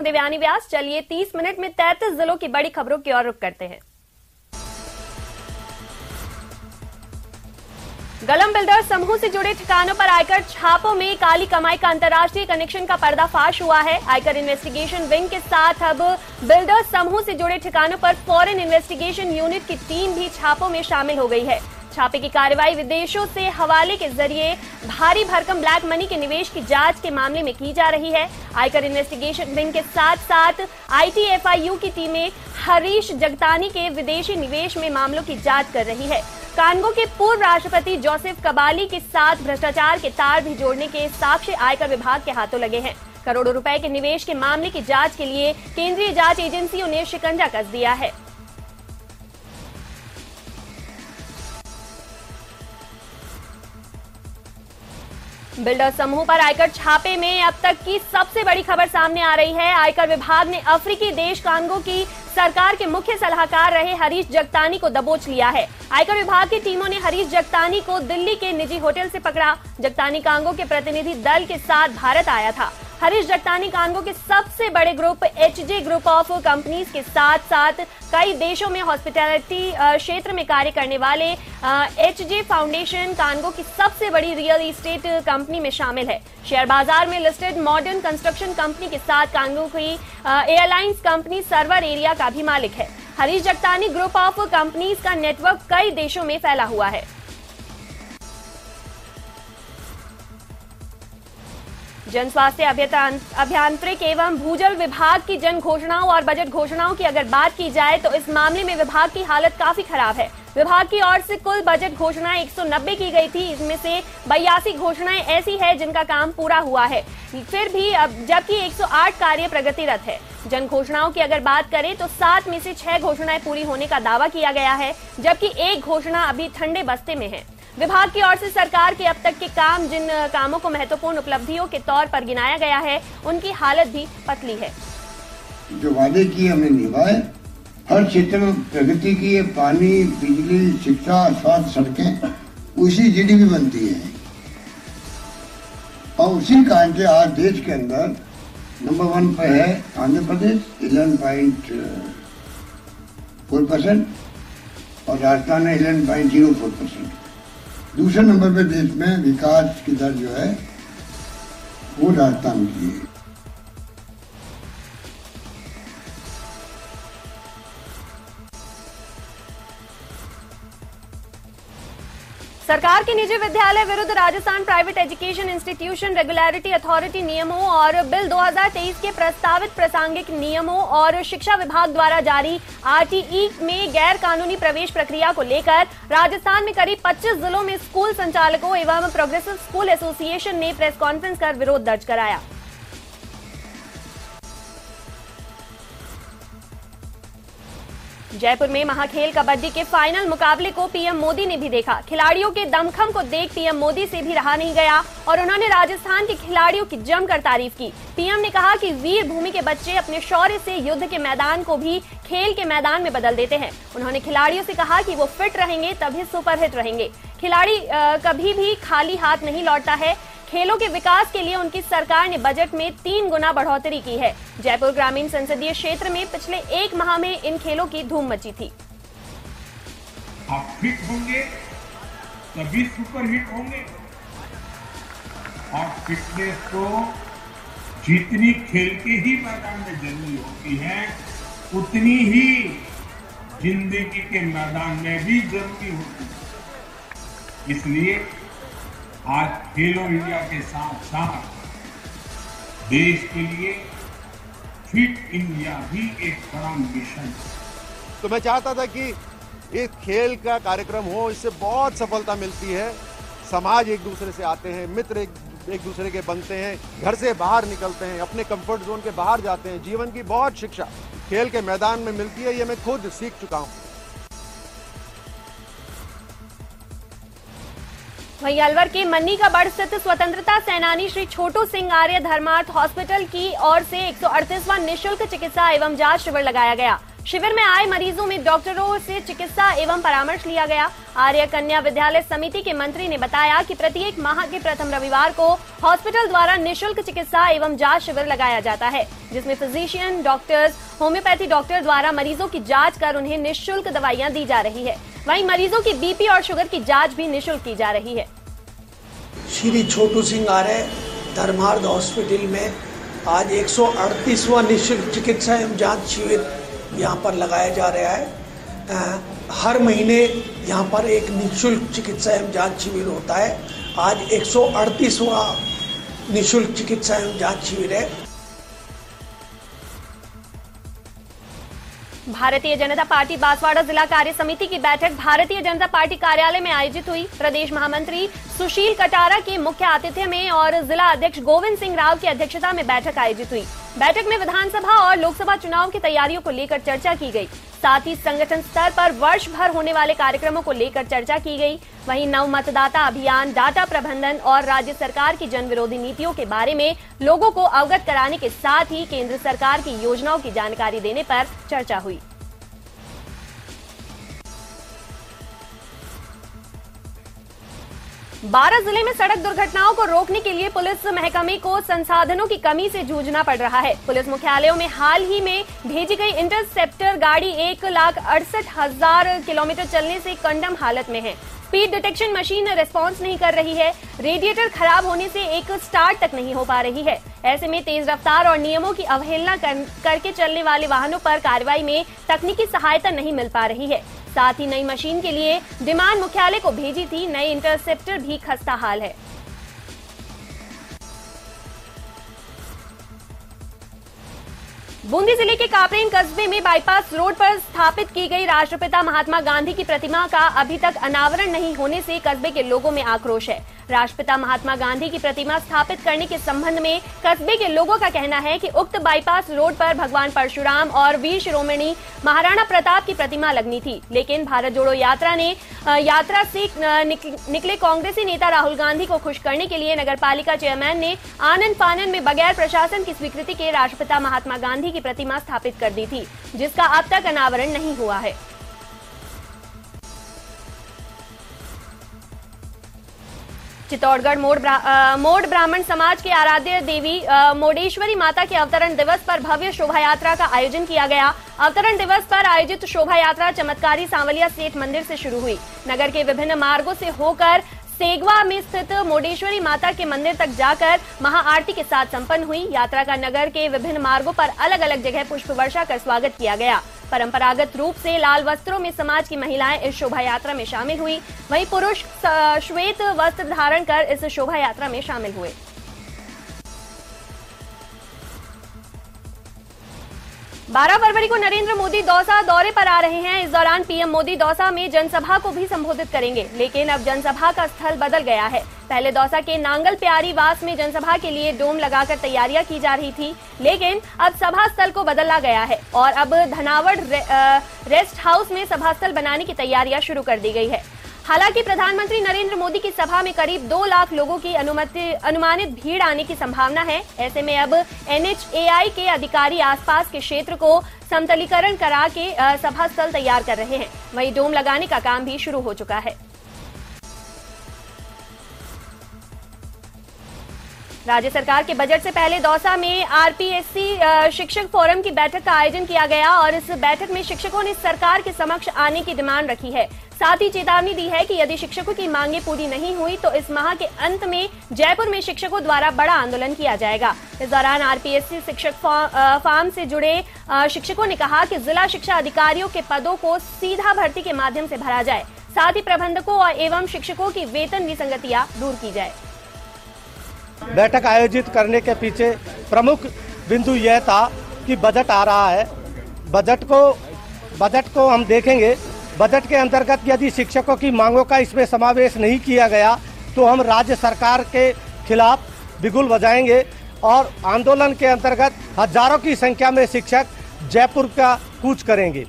देवयानी व्यास। चलिए 30 मिनट में 33 जिलों की बड़ी खबरों की ओर रुख करते हैं। गलम बिल्डर्स समूह से जुड़े ठिकानों पर आयकर छापों में काली कमाई का अंतर्राष्ट्रीय कनेक्शन का पर्दाफाश हुआ है। आयकर इन्वेस्टिगेशन विंग के साथ अब बिल्डर्स समूह से जुड़े ठिकानों पर फॉरेन इन्वेस्टिगेशन यूनिट की टीम भी छापों में शामिल हो गई है। छापे की कार्रवाई विदेशों से हवाले के जरिए भारी भरकम ब्लैक मनी के निवेश की जांच के मामले में की जा रही है। आयकर इन्वेस्टिगेशन विंग के साथ साथ ITFIU की टीमें हरीश जगतानी के विदेशी निवेश में मामलों की जांच कर रही है। कांगो के पूर्व राष्ट्रपति जोसेफ कबाली के साथ भ्रष्टाचार के तार भी जोड़ने के साक्ष्य आयकर विभाग के हाथों लगे हैं। करोड़ों रुपए के निवेश के मामले की जांच के लिए केंद्रीय जांच एजेंसियों ने शिकंजा कस दिया है। बिल्डर समूह पर आयकर छापे में अब तक की सबसे बड़ी खबर सामने आ रही है। आयकर विभाग ने अफ्रीकी देश कांगो की सरकार के मुख्य सलाहकार रहे हरीश जगतानी को दबोच लिया है। आयकर विभाग की टीमों ने हरीश जगतानी को दिल्ली के निजी होटल से पकड़ा। जगतानी कांगो के प्रतिनिधि दल के साथ भारत आया था। हरीश जगतानी कांगो के सबसे बड़े group HJ group of companies के साथ साथ कई देशों में हॉस्पिटैलिटी क्षेत्र में कार्य करने वाले HJ फाउंडेशन कांगो की सबसे बड़ी रियल एस्टेट कंपनी में शामिल है। शेयर बाजार में लिस्टेड मॉडर्न कंस्ट्रक्शन कंपनी के साथ कांगो की एयरलाइंस कंपनी सर्वर एरिया का भी मालिक है। हरीश जगतानी ग्रुप ऑफ कंपनीज का नेटवर्क कई देशों में फैला हुआ है। जन स्वास्थ्य अभियांत्रिक एवं भूजल विभाग की जन घोषणाओं और बजट घोषणाओं की अगर बात की जाए तो इस मामले में विभाग की हालत काफी खराब है। विभाग की ओर से कुल बजट घोषणाएं 190 की गई थी। इसमें से 82 घोषणाएं ऐसी है जिनका काम पूरा हुआ है, फिर भी जबकि 108 कार्य प्रगतिरत है। जन घोषणाओं की अगर बात करें तो 7 में से 6 घोषणाएं पूरी होने का दावा किया गया है, जबकि एक घोषणा अभी ठंडे बस्ते में है। विभाग की ओर से सरकार के अब तक के काम, जिन कामों को महत्वपूर्ण उपलब्धियों के तौर पर गिनाया गया है, उनकी हालत भी पतली है। जो वादे किए हमने निभाए, हर क्षेत्र में प्रगति की है। पानी, बिजली, शिक्षा, स्वास्थ्य, सड़कें, उसी GDP बनती है और उसी कारण से आज देश के अंदर नंबर 1 पर है आंध्र प्रदेश 11.4% और राजस्थान है 11.04%। दूसरे नंबर पे देश में विकास की दर जो है वो राजस्थान की है। सरकार के निजी विद्यालय विरुद्ध Rajasthan private education institution regulatory authority नियमों और बिल 2023 के प्रस्तावित प्रासंगिक नियमों और शिक्षा विभाग द्वारा जारी RTE में गैर कानूनी प्रवेश प्रक्रिया को लेकर राजस्थान में करीब 25 जिलों में स्कूल संचालकों एवं प्रोग्रेसिव स्कूल एसोसिएशन ने प्रेस कॉन्फ्रेंस कर विरोध दर्ज कराया। जयपुर में महाखेल कबड्डी के फाइनल मुकाबले को पीएम मोदी ने भी देखा। खिलाड़ियों के दमखम को देख पीएम मोदी से भी रहा नहीं गया और उन्होंने राजस्थान के खिलाड़ियों की जमकर तारीफ की। पीएम ने कहा कि वीर भूमि के बच्चे अपने शौर्य से युद्ध के मैदान को भी खेल के मैदान में बदल देते हैं। उन्होंने खिलाड़ियों से कहा कि वो फिट रहेंगे तभी सुपरहिट रहेंगे। खिलाड़ी कभी भी खाली हाथ नहीं लौटता है। खेलों के विकास के लिए उनकी सरकार ने बजट में 3 गुना बढ़ोतरी की है। जयपुर ग्रामीण संसदीय क्षेत्र में पिछले 1 माह में इन खेलों की धूम मची थी। आप फिट होंगे तभी सुपरहिट होंगे और फिटनेस तो जितनी खेल के ही मैदान में जरूरी होती है उतनी ही जिंदगी के मैदान में भी जरूरी होती है। इसलिए आज खेलो इंडिया के साथ साथ देश के लिए फिट इंडिया भी एक बड़ा मिशन है। तो मैं चाहता था कि एक खेल का कार्यक्रम हो, इससे बहुत सफलता मिलती है। समाज एक दूसरे से आते हैं, मित्र एक दूसरे के बनते हैं, घर से बाहर निकलते हैं, अपने कंफर्ट जोन के बाहर जाते हैं। जीवन की बहुत शिक्षा खेल के मैदान में मिलती है, ये मैं खुद सीख चुका हूं। वहीं अलवर के मन्नी का बड़ स्थित स्वतंत्रता सेनानी श्री छोटू सिंह आर्य धर्मार्थ हॉस्पिटल की ओर से 138वां निःशुल्क चिकित्सा एवं जांच शिविर लगाया गया। शिविर में आए मरीजों में डॉक्टरों से चिकित्सा एवं परामर्श लिया गया। आर्य कन्या विद्यालय समिति के मंत्री ने बताया कि प्रत्येक माह के प्रथम रविवार को हॉस्पिटल द्वारा निःशुल्क चिकित्सा एवं जांच शिविर लगाया जाता है, जिसमें फिजिशियन, डॉक्टर्स, होम्योपैथी डॉक्टर द्वारा मरीजों की जांच कर उन्हें निःशुल्क दवाइयां दी जा रही है। वहीं मरीजों की बीपी और शुगर की जांच भी निःशुल्क की जा रही है। श्री छोटू सिंह आर्य धर्मार्थ हॉस्पिटल में आज 138वां निःशुल्क चिकित्सा एवं जांच शिविर यहाँ पर लगाया जा रहा है। हर महीने यहाँ पर एक निःशुल्क चिकित्सा एवं जांच शिविर होता है। आज 138वां निःशुल्क चिकित्सा एवं जांच शिविर है। भारतीय जनता पार्टी बांसवाड़ा जिला कार्य समिति की बैठक भारतीय जनता पार्टी कार्यालय में आयोजित हुई। प्रदेश महामंत्री सुशील कटारा के मुख्य आतिथ्य में और जिला अध्यक्ष गोविंद सिंह राव की अध्यक्षता में बैठक आयोजित हुई। बैठक में विधानसभा और लोकसभा चुनाव की तैयारियों को लेकर चर्चा की गई। साथ ही संगठन स्तर पर वर्ष भर होने वाले कार्यक्रमों को लेकर चर्चा की गई। वहीं नव मतदाता अभियान, डाटा प्रबंधन और राज्य सरकार की जन विरोधी नीतियों के बारे में लोगों को अवगत कराने के साथ ही केंद्र सरकार की योजनाओं की जानकारी देने पर चर्चा हुई। बारां जिले में सड़क दुर्घटनाओं को रोकने के लिए पुलिस महकमे को संसाधनों की कमी से जूझना पड़ रहा है। पुलिस मुख्यालयों में हाल ही में भेजी गई इंटरसेप्टर गाड़ी 1,68,000 किलोमीटर चलने से कंडम हालत में है। स्पीड डिटेक्शन मशीन रिस्पांस नहीं कर रही है। रेडिएटर खराब होने से एक स्टार्ट तक नहीं हो पा रही है। ऐसे में तेज रफ्तार और नियमों की अवहेलना करके चलने वाले वाहनों पर कार्रवाई में तकनीकी सहायता नहीं मिल पा रही है। साथ ही नई मशीन के लिए डिमांड मुख्यालय को भेजी थी। नई इंटरसेप्टर भी खस्ता हाल है। बूंदी जिले के कापरेन कस्बे में बाईपास रोड पर स्थापित की गई राष्ट्रपिता महात्मा गांधी की प्रतिमा का अभी तक अनावरण नहीं होने से कस्बे के लोगों में आक्रोश है। राष्ट्रपिता महात्मा गांधी की प्रतिमा स्थापित करने के संबंध में कस्बे के लोगों का कहना है कि उक्त बाईपास रोड पर भगवान परशुराम और वीर शिरोमणि महाराणा प्रताप की प्रतिमा लगनी थी, लेकिन भारत जोड़ो यात्रा से निकले कांग्रेसी नेता राहुल गांधी को खुश करने के लिए नगरपालिका चेयरमैन ने आनन फानन में बगैर प्रशासन की स्वीकृति के राष्ट्रपिता महात्मा गांधी की प्रतिमा स्थापित कर दी थी, जिसका अब तक अनावरण नहीं हुआ है। चित्तौड़गढ़ मोड़ ब्राह्मण समाज के आराध्य देवी मोडेश्वरी माता के अवतरण दिवस पर भव्य शोभा यात्रा का आयोजन किया गया। अवतरण दिवस पर आयोजित शोभा यात्रा चमत्कारी सांवलिया सेठ मंदिर से शुरू हुई। नगर के विभिन्न मार्गों से होकर सेगवा में स्थित मोडेश्वरी माता के मंदिर तक जाकर महाआरती के साथ संपन्न हुई। यात्रा का नगर के विभिन्न मार्गों पर अलग अलग जगह पुष्प वर्षा कर स्वागत किया गया। परंपरागत रूप से लाल वस्त्रों में समाज की महिलाएं इस शोभा यात्रा में शामिल हुई। वहीं पुरुष श्वेत वस्त्र धारण कर इस शोभा यात्रा में शामिल हुए। बारह फरवरी को नरेंद्र मोदी दौसा दौरे पर आ रहे हैं। इस दौरान पीएम मोदी दौसा में जनसभा को भी संबोधित करेंगे, लेकिन अब जनसभा का स्थल बदल गया है। पहले दौसा के नांगल प्यारी वास में जनसभा के लिए डोम लगाकर तैयारियां की जा रही थी, लेकिन अब सभा स्थल को बदला गया है और अब धनावड़ रेस्ट हाउस में सभा स्थल बनाने की तैयारियां शुरू कर दी गई है। हालांकि प्रधानमंत्री नरेंद्र मोदी की सभा में करीब 2 लाख लोगों की अनुमानित भीड़ आने की संभावना है। ऐसे में अब NHAI के अधिकारी आसपास के क्षेत्र को समतलीकरण करा के सभा स्थल तैयार कर रहे हैं। वहीं डोम लगाने का काम भी शुरू हो चुका है। राज्य सरकार के बजट से पहले दौसा में RPSC शिक्षक फोरम की बैठक का आयोजन किया गया और इस बैठक में शिक्षकों ने सरकार के समक्ष आने की डिमांड रखी है। साथ ही चेतावनी दी है कि यदि शिक्षकों की मांगे पूरी नहीं हुई तो इस माह के अंत में जयपुर में शिक्षकों द्वारा बड़ा आंदोलन किया जाएगा। इस दौरान RPSC शिक्षक फार्म से जुड़े शिक्षकों ने कहा कि जिला शिक्षा अधिकारियों के पदों को सीधा भर्ती के माध्यम से भरा जाए, साथ ही प्रबंधकों एवं शिक्षकों की वेतन विसंगतियां दूर की जाए। बैठक आयोजित करने के पीछे प्रमुख बिंदु यह था कि बजट आ रहा है। बजट को हम देखेंगे। बजट के अंतर्गत यदि शिक्षकों की मांगों का इसमें समावेश नहीं किया गया तो हम राज्य सरकार के खिलाफ बिगुल बजाएंगे और आंदोलन के अंतर्गत हजारों की संख्या में शिक्षक जयपुर का कूच करेंगे।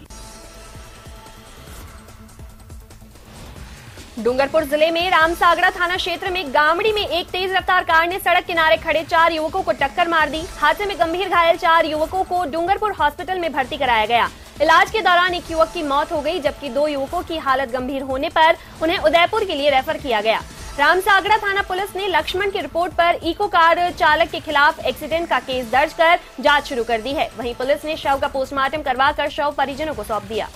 डूंगरपुर जिले में रामसागरा थाना क्षेत्र में गामड़ी में एक तेज रफ्तार कार ने सड़क किनारे खड़े 4 युवकों को टक्कर मार दी। हादसे में गंभीर घायल 4 युवकों को डूंगरपुर हॉस्पिटल में भर्ती कराया गया। इलाज के दौरान एक युवक की मौत हो गई, जबकि 2 युवकों की हालत गंभीर होने पर उन्हें उदयपुर के लिए रेफर किया गया। रामसागरा थाना पुलिस ने लक्ष्मण की रिपोर्ट पर इको कार चालक के खिलाफ एक्सीडेंट का केस दर्ज कर जांच शुरू कर दी है। वहीं पुलिस ने शव का पोस्टमार्टम करवाकर शव परिजनों को सौंप दिया।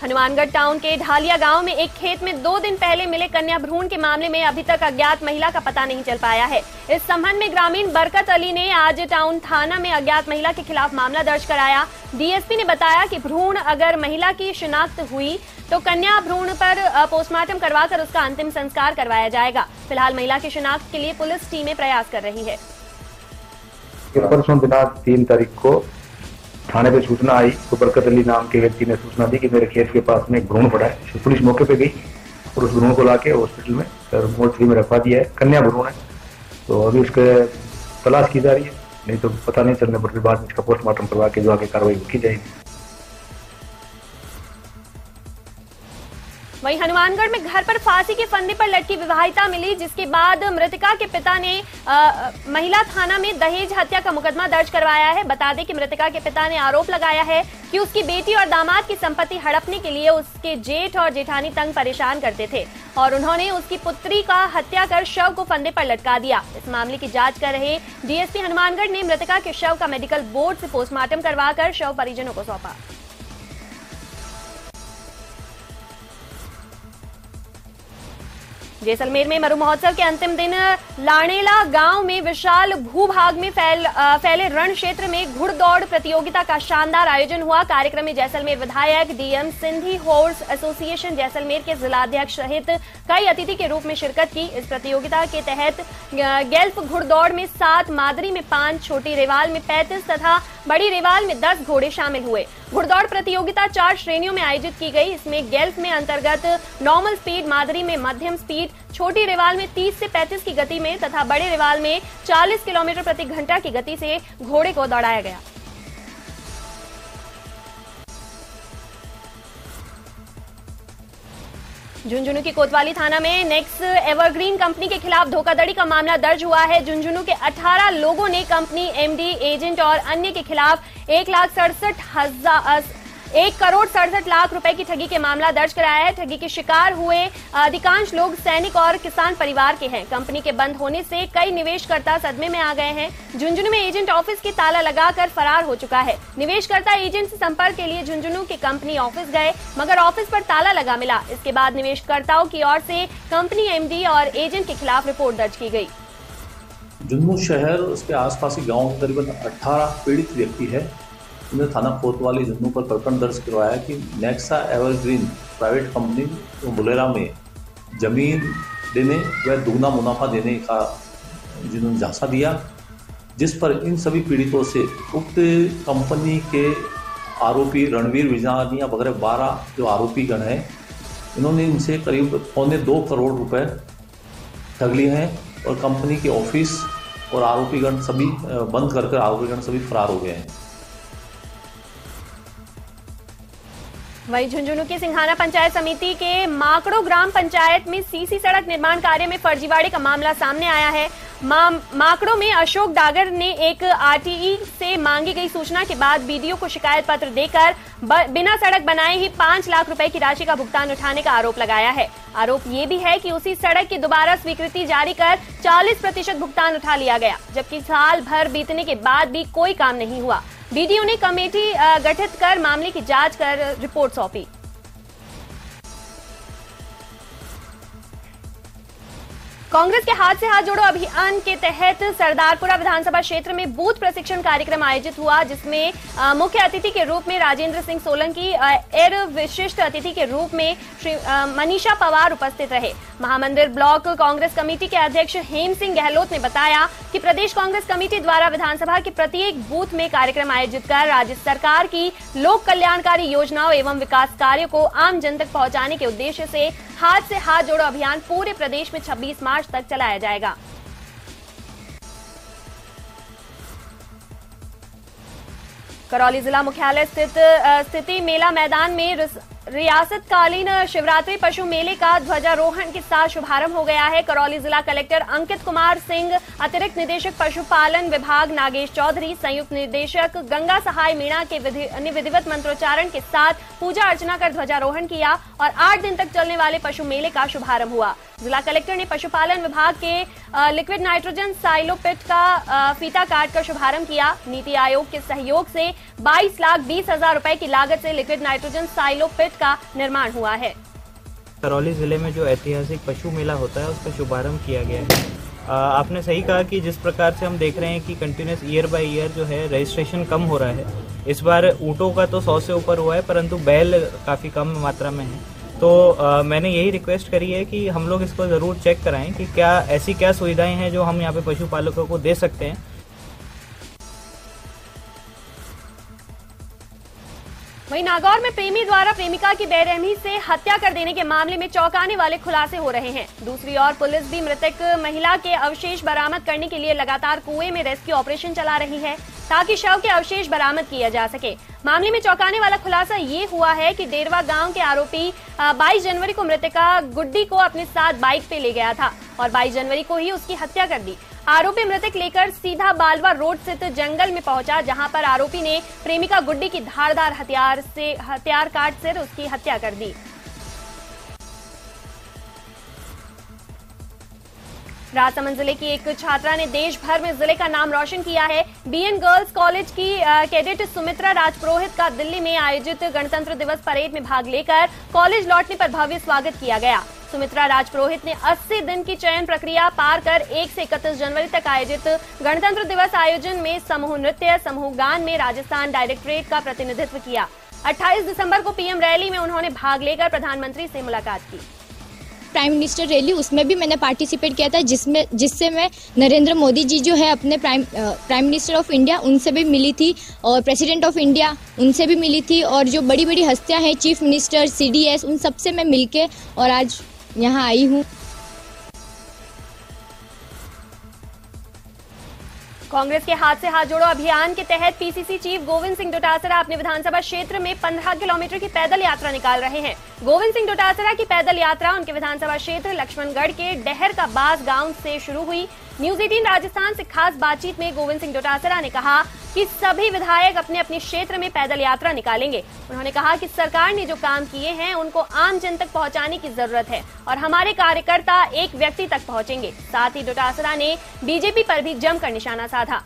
हनुमानगढ़ टाउन के ढालिया गांव में एक खेत में 2 दिन पहले मिले कन्या भ्रूण के मामले में अभी तक अज्ञात महिला का पता नहीं चल पाया है। इस संबंध में ग्रामीण बरकत अली ने आज टाउन थाना में अज्ञात महिला के खिलाफ मामला दर्ज कराया। डीएसपी ने बताया कि भ्रूण अगर महिला की शिनाख्त हुई तो कन्या भ्रूण पर पोस्टमार्टम करवाकर उसका अंतिम संस्कार करवाया जाएगा। फिलहाल महिला की शिनाख्त के लिए पुलिस टीमें प्रयास कर रही है। परसों दिनांक 3 तारीख को थाने पे सूचना आई तो बरकत अली नाम के व्यक्ति ने सूचना दी कि मेरे खेत के पास में एक भ्रूण पड़ा है। पुलिस मौके पे गई और उस भ्रूण को लाके हॉस्पिटल में मोर्चरी में रखवा दिया है। कन्या भ्रूण है, तो अभी उसके तलाश की जा रही है, नहीं तो पता नहीं चलने पर बाद में इसका पोस्टमार्टम करवा के जो आगे कार्रवाई की जाएगी। वहीं हनुमानगढ़ में घर पर फांसी के फंदे पर लटकी विवाहिता मिली, जिसके बाद मृतका के पिता ने महिला थाना में दहेज हत्या का मुकदमा दर्ज करवाया है। बता दें कि मृतका के पिता ने आरोप लगाया है कि उसकी बेटी और दामाद की संपत्ति हड़पने के लिए उसके जेठ और जेठानी तंग परेशान करते थे और उन्होंने उसकी पुत्री का हत्या कर शव को फंदे पर लटका दिया। इस मामले की जांच कर रहे डीएसपी हनुमानगढ़ ने मृतका के शव का मेडिकल बोर्ड से पोस्टमार्टम करवाकर शव परिजनों को सौंपा। जैसलमेर में मरु महोत्सव के अंतिम दिन लाणेला गांव में विशाल भूभाग में फैले रण क्षेत्र में घुड़दौड़ प्रतियोगिता का शानदार आयोजन हुआ। कार्यक्रम में जैसलमेर विधायक DM Sindhi horse association Jaisalmer के जिलाध्यक्ष सहित कई अतिथि के रूप में शिरकत की। इस प्रतियोगिता के तहत गेल्फ घुड़दौड़ में 7, मादरी में 5, छोटी रेवाल में 35 तथा बड़ी रेवाल में 10 घोड़े शामिल हुए। घुड़दौड़ प्रतियोगिता 4 श्रेणियों में आयोजित की गई। इसमें गेल्फ में अंतर्गत नॉर्मल स्पीड, मादरी में मध्यम स्पीड, छोटी रेवाल में 30 से 35 की गति में तथा बड़े रेवाल में 40 किलोमीटर प्रति घंटा की गति से घोड़े को दौड़ाया गया। झुंझुनू की कोतवाली थाना में नेक्स एवरग्रीन कंपनी के खिलाफ धोखाधड़ी का मामला दर्ज हुआ है। झुंझुनू के 18 लोगों ने कंपनी एमडी, एजेंट और अन्य के खिलाफ 1,67,00,000 रुपए की ठगी के मामला दर्ज कराया है। ठगी के शिकार हुए अधिकांश लोग सैनिक और किसान परिवार के हैं। कंपनी के बंद होने से कई निवेशकर्ता सदमे में आ गए हैं। झुंझुनू में एजेंट ऑफिस के ताला लगाकर फरार हो चुका है। निवेशकर्ता एजेंट से संपर्क के लिए झुंझुनू के कंपनी ऑफिस गए, मगर ऑफिस पर ताला लगा मिला। इसके बाद निवेशकर्ताओं की ओर से कंपनी एमडी और एजेंट के खिलाफ रिपोर्ट दर्ज की गई। झुंझुनू शहर उसके आसपास के गाँव में करीबन 18 पीड़ित व्यक्ति है। उन्होंने थाना कोतवाली झुंझुनू पर प्रकरण दर्ज करवाया कि नेक्सा एवरग्रीन प्राइवेट कंपनी बुलेरा में जमीन देने व दुगना मुनाफा देने का जिन्होंने झांसा दिया, जिस पर इन सभी पीड़ितों से उक्त कंपनी के आरोपी रणवीर विजानिया वगैरह 12 जो आरोपी गण हैं, इन्होंने इनसे करीब 2.25 करोड़ रुपए ठग लिए हैं और कंपनी के ऑफिस और आरोपीगण सभी बंद कर आरोपीगण सभी फरार हो गए हैं। वहीं झुंझुनू की सिंघाना पंचायत समिति के माकड़ो ग्राम पंचायत में सीसी सड़क निर्माण कार्य में फर्जीवाड़े का मामला सामने आया है। माकड़ो में अशोक डागर ने एक आरटीई से मांगी गई सूचना के बाद बीडीओ को शिकायत पत्र देकर बिना सड़क बनाए ही 5 लाख रुपए की राशि का भुगतान उठाने का आरोप लगाया है। आरोप ये भी है कि उसी सड़क की दोबारा स्वीकृति जारी कर 40% भुगतान उठा लिया गया, जबकि साल भर बीतने के बाद भी कोई काम नहीं हुआ। बीडीओ ने कमेटी गठित कर मामले की जांच कर रिपोर्ट सौंपी। कांग्रेस के हाथ से हाथ जोड़ो अभियान के तहत सरदारपुरा विधानसभा क्षेत्र में बूथ प्रशिक्षण कार्यक्रम आयोजित हुआ, जिसमें मुख्य अतिथि के रूप में राजेंद्र सिंह सोलंकी, एयर विशिष्ट अतिथि के रूप में श्री मनीषा पवार उपस्थित रहे। महामंदिर ब्लॉक कांग्रेस कमेटी के अध्यक्ष हेम सिंह गहलोत ने बताया कि प्रदेश कांग्रेस कमेटी द्वारा विधानसभा के प्रत्येक बूथ में कार्यक्रम आयोजित कर राज्य सरकार की लोक कल्याणकारी योजनाओं एवं विकास कार्यों को आम जन तक पहुंचाने के उद्देश्य से हाथ से हाथ जोड़ो अभियान पूरे प्रदेश में 26 मार्च तक चलाया जाएगा। करौली जिला मुख्यालय स्थिति मेला मैदान में रियासतकालीन शिवरात्रि पशु मेले का ध्वजारोहण के साथ शुभारंभ हो गया है। करौली जिला कलेक्टर अंकित कुमार सिंह, अतिरिक्त निदेशक पशुपालन विभाग नागेश चौधरी, संयुक्त निदेशक गंगा सहाय मीणा के विधिवत मंत्रोच्चारण के साथ पूजा अर्चना कर ध्वजारोहण किया और 8 दिन तक चलने वाले पशु मेले का शुभारंभ हुआ। जिला कलेक्टर ने पशुपालन विभाग के लिक्विड नाइट्रोजन साइलो पिट का फीता काट कर शुभारंभ किया। नीति आयोग के सहयोग से 22,20,000 रुपए की लागत से लिक्विड नाइट्रोजन साइलो पिट का निर्माण हुआ है। करौली जिले में जो ऐतिहासिक पशु मेला होता है उसका शुभारंभ किया गया है। आपने सही कहा कि जिस प्रकार से हम देख रहे हैं कि कंटिन्यूस ईयर बाय ईयर जो है रजिस्ट्रेशन कम हो रहा है। इस बार ऊँटों का तो 100 से ऊपर हुआ है, परंतु बैल काफी कम मात्रा में है। तो मैंने यही रिक्वेस्ट करी है कि हम लोग इसको जरूर चेक कराएं कि क्या ऐसी क्या सुविधाएं हैं जो हम यहाँ पे पशुपालकों को दे सकते हैं। वहीं नागौर में प्रेमी द्वारा प्रेमिका की बेरहमी से हत्या कर देने के मामले में चौंकाने वाले खुलासे हो रहे हैं। दूसरी ओर पुलिस भी मृतक महिला के अवशेष बरामद करने के लिए लगातार कुएं में रेस्क्यू ऑपरेशन चला रही है ताकि शव के अवशेष बरामद किया जा सके। मामले में चौंकाने वाला खुलासा ये हुआ है कि डेरवा गांव के आरोपी 22 जनवरी को मृतका गुड्डी को अपने साथ बाइक पे ले गया था और 22 जनवरी को ही उसकी हत्या कर दी। आरोपी मृतक लेकर सीधा बालवा रोड स्थित जंगल में पहुंचा, जहां पर आरोपी ने प्रेमिका गुड्डी की धारदार हथियार काट कर उसकी हत्या कर दी। राजसमंद जिले की एक छात्रा ने देश भर में जिले का नाम रोशन किया है। बीएन गर्ल्स कॉलेज की कैडेट सुमित्रा राजपुरोहित का दिल्ली में आयोजित गणतंत्र दिवस परेड में भाग लेकर कॉलेज लौटने पर भव्य स्वागत किया गया। सुमित्रा राजपुरोहित ने 80 दिन की चयन प्रक्रिया पार कर 1 से 31 जनवरी तक आयोजित गणतंत्र दिवस आयोजन में समूह नृत्य, समूह गान में राजस्थान डायरेक्टरेट का प्रतिनिधित्व किया। 28 दिसंबर को पीएम रैली में उन्होंने भाग लेकर प्रधानमंत्री से मुलाकात की। प्राइम मिनिस्टर रैली, उसमें भी मैंने पार्टिसिपेट किया था, जिससे मैं नरेंद्र मोदी जी जो है अपने प्राइम मिनिस्टर ऑफ इंडिया उनसे भी मिली थी और प्रेसिडेंट ऑफ इंडिया उनसे भी मिली थी और जो बड़ी बड़ी हस्तियां हैं चीफ मिनिस्टर, सीडीएस, उन सबसे मैं मिलके और आज यहाँ आई हूँ। कांग्रेस के हाथ से हाथ जोड़ो अभियान के तहत पीसीसी चीफ गोविंद सिंह डोटासरा अपने विधानसभा क्षेत्र में 15 किलोमीटर की पैदल यात्रा निकाल रहे हैं। गोविंद सिंह डोटासरा की पैदल यात्रा उनके विधानसभा क्षेत्र लक्ष्मणगढ़ के डहर का बास गांव से शुरू हुई। न्यूज 18 राजस्थान से खास बातचीत में गोविंद सिंह डोटासरा ने कहा कि सभी विधायक अपने अपने क्षेत्र में पैदल यात्रा निकालेंगे। उन्होंने कहा कि सरकार ने जो काम किए हैं उनको आम जन तक पहुंचाने की जरूरत है और हमारे कार्यकर्ता एक व्यक्ति तक पहुंचेंगे। साथ ही डोटासरा ने बीजेपी पर भी जमकर निशाना साधा।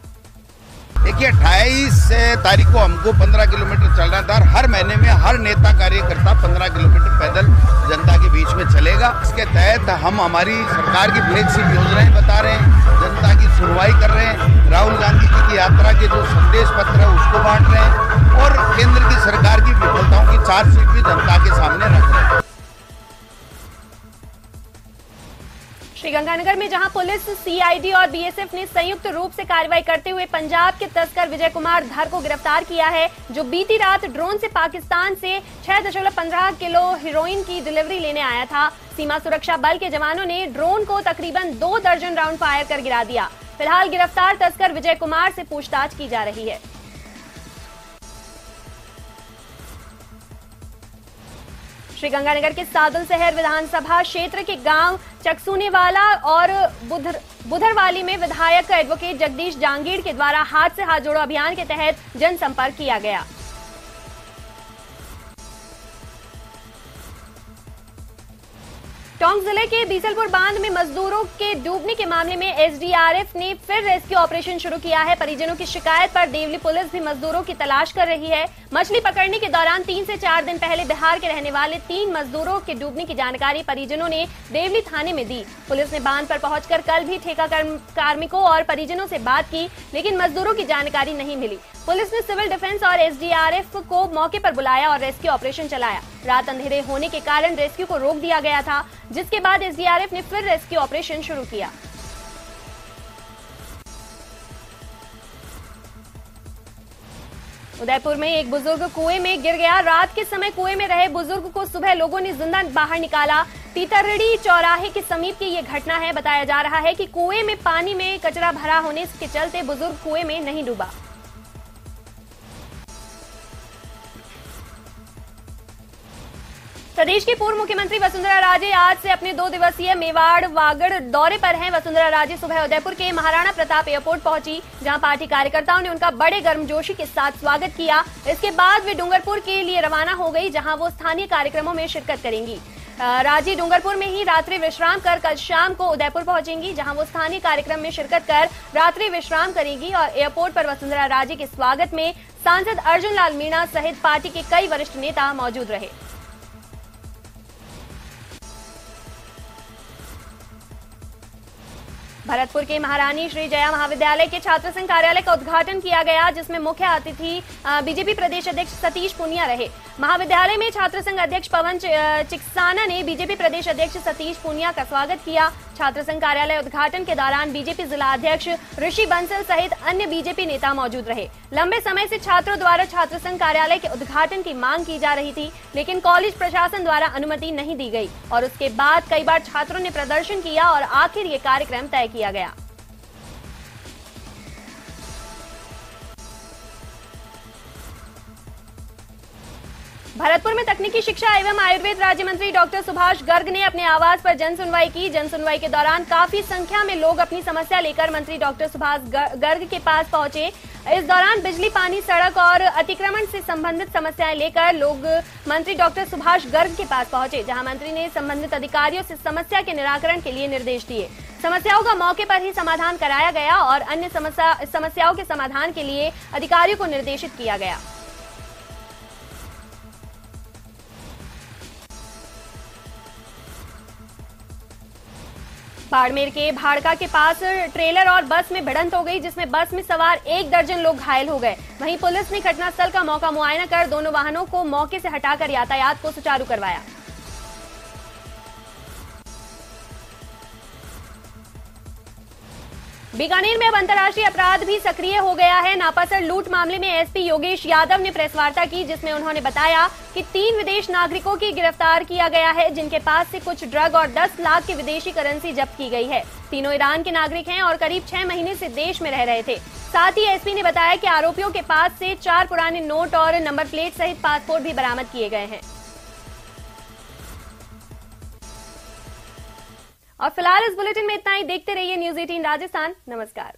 देखिए 28 तारीख को हमको 15 किलोमीटर चलना था। हर महीने में हर नेता कार्यकर्ता 15 किलोमीटर पैदल जनता के बीच में चलेगा। इसके तहत हम हमारी सरकार की फ्लैगशिप योजनाएं बता रहे हैं, जनता की सुनवाई कर रहे हैं, राहुल गांधी जी की यात्रा के जो संदेश पत्र है उसको बांट रहे हैं और केंद्र की सरकार की विफलताओं की चार्जशीट भी जनता के सामने रख रहे हैं। श्रीगंगानगर में जहां पुलिस, सीआईडी और बीएसएफ ने संयुक्त रूप से कार्रवाई करते हुए पंजाब के तस्कर विजय कुमार धर को गिरफ्तार किया है, जो बीती रात ड्रोन से पाकिस्तान से 6.15 किलो हेरोइन की डिलीवरी लेने आया था। सीमा सुरक्षा बल के जवानों ने ड्रोन को तकरीबन 2 दर्जन राउंड फायर कर गिरा दिया। फिलहाल गिरफ्तार तस्कर विजय कुमार से पूछताछ की जा रही है। श्रीगंगानगर के सादुल शहर विधानसभा क्षेत्र के गांव चकसूनेवाला और बुधरवाली में विधायक एडवोकेट जगदीश जांगीड़ के द्वारा हाथ से हाथ जोड़ो अभियान के तहत जनसंपर्क किया गया। टोंक जिले के बीसलपुर बांध में मजदूरों के डूबने के मामले में एसडीआरएफ ने फिर रेस्क्यू ऑपरेशन शुरू किया है। परिजनों की शिकायत पर देवली पुलिस भी मजदूरों की तलाश कर रही है। मछली पकड़ने के दौरान 3 से 4 दिन पहले बिहार के रहने वाले 3 मजदूरों के डूबने की जानकारी परिजनों ने देवली थाने में दी। पुलिस ने बांध पर पहुंचकर कल भी ठेका कार्मिकों और परिजनों से बात की, लेकिन मजदूरों की जानकारी नहीं मिली। पुलिस ने सिविल डिफेंस और एसडीआरएफ को मौके पर बुलाया और रेस्क्यू ऑपरेशन चलाया। रात अंधेरे होने के कारण रेस्क्यू को रोक दिया गया था, जिसके बाद एसडीआरएफ ने फिर रेस्क्यू ऑपरेशन शुरू किया। उदयपुर में एक बुजुर्ग कुएं में गिर गया। रात के समय कुएं में रहे बुजुर्ग को सुबह लोगों ने जिंदा बाहर निकाला। तीतरड़ी चौराहे के समीप की ये घटना है। बताया जा रहा है कि कुएं में पानी में कचरा भरा होने के चलते बुजुर्ग कुएं में नहीं डूबा। प्रदेश की पूर्व मुख्यमंत्री वसुंधरा राजे आज से अपने 2 दिवसीय मेवाड़ वागड़ दौरे पर हैं। वसुंधरा राजे सुबह उदयपुर के महाराणा प्रताप एयरपोर्ट पहुंची, जहां पार्टी कार्यकर्ताओं ने उनका बड़े गर्मजोशी के साथ स्वागत किया। इसके बाद वे डूंगरपुर के लिए रवाना हो गई, जहां वो स्थानीय कार्यक्रमों में शिरकत करेंगी। राजे डूंगरपुर में ही रात्रि विश्राम कर कल शाम को उदयपुर पहुंचेंगी, जहां वो स्थानीय कार्यक्रम में शिरकत कर रात्रि विश्राम करेंगी। और एयरपोर्ट पर वसुंधरा राजे के स्वागत में सांसद अर्जुन लाल मीणा सहित पार्टी के कई वरिष्ठ नेता मौजूद रहे। भरतपुर के महारानी श्री जया महाविद्यालय के छात्र संघ कार्यालय का उद्घाटन किया गया, जिसमें मुख्य अतिथि बीजेपी प्रदेश अध्यक्ष सतीश पूनिया रहे। महाविद्यालय में छात्र संघ अध्यक्ष पवन चिक्साना ने बीजेपी प्रदेश अध्यक्ष सतीश पूनिया का स्वागत किया। छात्र संघ कार्यालय उद्घाटन के दौरान बीजेपी जिला अध्यक्ष ऋषि बंसल सहित अन्य बीजेपी नेता मौजूद रहे। लंबे समय से छात्रों द्वारा छात्र संघ कार्यालय के उद्घाटन की मांग की जा रही थी, लेकिन कॉलेज प्रशासन द्वारा अनुमति नहीं दी गई और उसके बाद कई बार छात्रों ने प्रदर्शन किया और आखिर ये कार्यक्रम तय किया गया। भरतपुर में तकनीकी शिक्षा एवं आयुर्वेद राज्य मंत्री डॉक्टर सुभाष गर्ग ने अपने आवास पर जन सुनवाई की। जन सुनवाई के दौरान काफी संख्या में लोग अपनी समस्या लेकर मंत्री डॉक्टर सुभाष गर्ग के पास पहुंचे। इस दौरान बिजली, पानी, सड़क और अतिक्रमण से संबंधित समस्याएं लेकर लोग मंत्री डॉक्टर सुभाष गर्ग के पास पहुंचे, जहां मंत्री ने संबंधित अधिकारियों से समस्या के निराकरण के लिए निर्देश दिए। समस्याओं का मौके पर ही समाधान कराया गया और अन्य समस्याओं के समाधान के लिए अधिकारियों को निर्देशित किया गया। बाड़मेर के भाड़का के पास ट्रेलर और बस में भिड़ंत हो गई, जिसमें बस में सवार 1 दर्जन लोग घायल हो गए। वहीं पुलिस ने घटनास्थल का मौका मुआयना कर दोनों वाहनों को मौके से हटाकर यातायात को सुचारू करवाया। बीकानेर में अब अंतर्राष्ट्रीय अपराध भी सक्रिय हो गया है। नापासर लूट मामले में एसपी योगेश यादव ने प्रेस वार्ता की, जिसमें उन्होंने बताया कि 3 विदेश नागरिकों की गिरफ्तार किया गया है, जिनके पास से कुछ ड्रग और 10 लाख की विदेशी करेंसी जब्त की गई है। तीनों ईरान के नागरिक हैं और करीब 6 महीने से देश में रह रहे थे। साथ ही एसपी ने बताया कि आरोपियों के पास से 4 पुराने नोट और नंबर प्लेट सहित पासपोर्ट भी बरामद किए गए हैं। और फिलहाल इस बुलेटिन में इतना ही। देखते रहिए न्यूज़ 18 राजस्थान। नमस्कार।